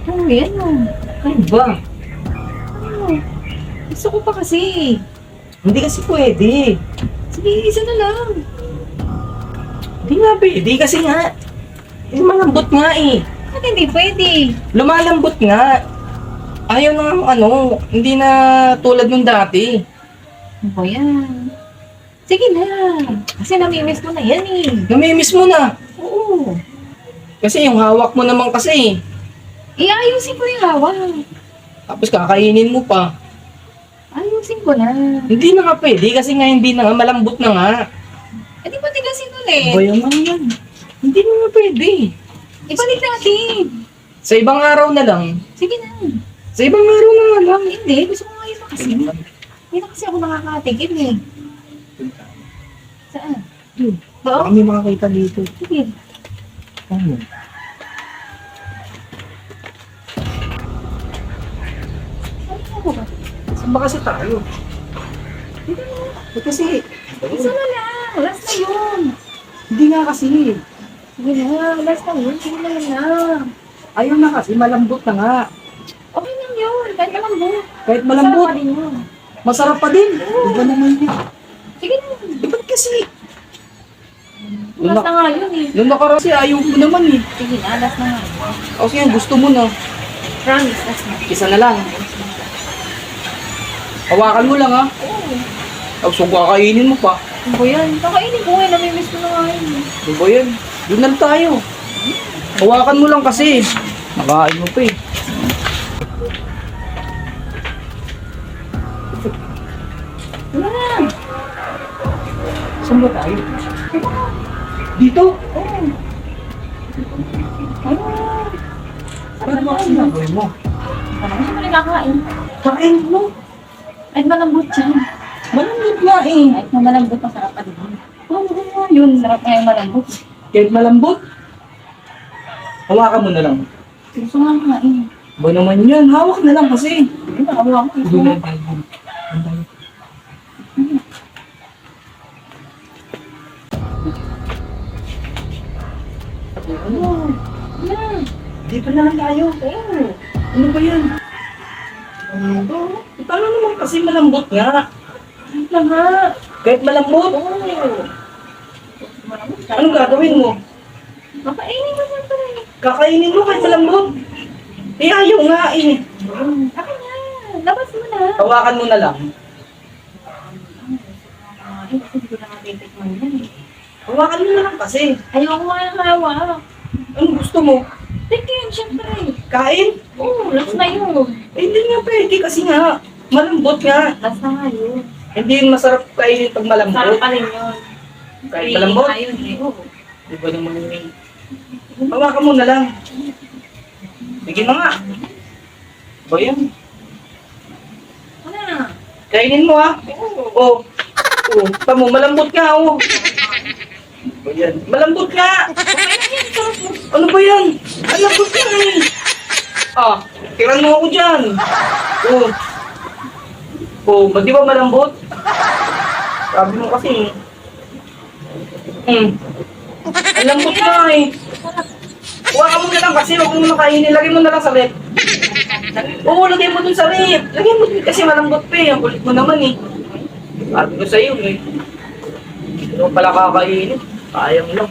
Oh, yan o. Ano ba? Ano? Gusto ko pa kasi. Hindi kasi pwede. Sige, isa na lang. Hindi nga pwede kasi nga. Malambot nga eh. Bakit hindi pwede? Lumalambot nga. Ayaw na nga ano, hindi na tulad nung dati. Ano ba yan? Sige na. Kasi namimiss mo na yan eh. Namimiss mo na. Oo. Kasi yung hawak mo naman kasi. Iayusin ko yung hawak. Tapos kakainin mo pa. Ayusin ko na. Hindi na nga pwede kasi nga hindi na nga, malambot na nga. Eh di ba tigasin ulit? Ba yung mga yan? Hindi na nga pwede. Ibalik natin. Sa ibang araw na lang. Sige na. Sa ibang araw na nga lang. Hindi, gusto ko ngayon kasi. Hindi na kasi ako nakakatigil eh. Saan? Baka Oo? may makakita dito. Sige. Ano? Saan ako ba? Saan ba kasi tayo? Sige na. Kasi, Isa na lang. Last na yun. hindi nga kasi. Sige na. Last na yun. Sige na lang. Ayaw na kasi, malambot na nga. Okay lang yun. Kahit malambot. Kahit Masarap malambot, pa din yun. masarap pa din. Iba naman yun. Sige na. Ba't kasi? Last na nga yun eh. Nung nakaraan kasi ayaw ko naman eh. Sige na. Last na nga. Kasi yung gusto mo na. Promise. Last na. Isa na lang. Hawakan mo lang ha. Oo. Tapos huwag kakainin mo pa. Ano ba yan? Kakainin ko eh. Namimiss ko na nga yun eh. Ano ba yan? Doon na tayo. Hawakan mo lang kasi. Nakain mo pa eh. Wala na. Saan ba tayo? Dito? Oo. Ano? Ano ba kasi nagawin mo? Ano? Hindi mo nakakain. Kain mo. Kahit malambot yan. Malambot nga eh. Kahit na malambot, masarap pa din. Oo, yun. Sarap nga yung malambot. Kahit malambot. Hawakan mo na lang. Gusto nga kumain. Ba naman yan? Hawak na lang kasi. Hindi na, awa ko. Gusto Doon nga. na tayo. Doon tayo. Ano? Yan. Di pa na lang tayo. Oo. Ano ba yan? Paano naman kasi malambot nga? Kahit lang nga. Kahit malambot? Oo. Malambot. Anong gagawin mo? Makainin mo yan pala eh. Kakainin mo kahit malambot? Eh ayaw nga eh. Akin na. Labas mo na. Hawakan mo na lang. Ay, kasi hindi ko na matitikman yan eh. Hawakan mo na lang kasi. Ayoko nga yung hawak. Anong gusto mo? Take yun, syempre. Kain? Oo, last na yun. Eh hindi nga pwede kasi nga. Malambot nga. Last na nga yun. Hindi yun masarap kainin pag Sarap malambot. pa rin yun. Kahit malambot? Nga yun eh. Oo. Di ba naman yun eh. Hawakan mo na lang. Sige na nga. Ba yan? Ano na? Kainin mo ha. Oo. Oo. Tamo, malambot nga oh. Ba yan? Malambot nga. Ano ba yan? Ang lambot nga eh. Ah, tiran mo ako dyan. Oo. Oo, ba di ba malambot? Sabi mo kasi. Ang lambot nga eh. Huwag mo na lang kasi, huwag mo na kainin. Lagay mo na lang sa rep. Oo, lagay mo dun sa rep. Lagay mo dun kasi malambot pa eh. Ang kulit mo naman eh. Sabi ko sa'yo eh. Hindi mo pala kakainin. Sayang lang.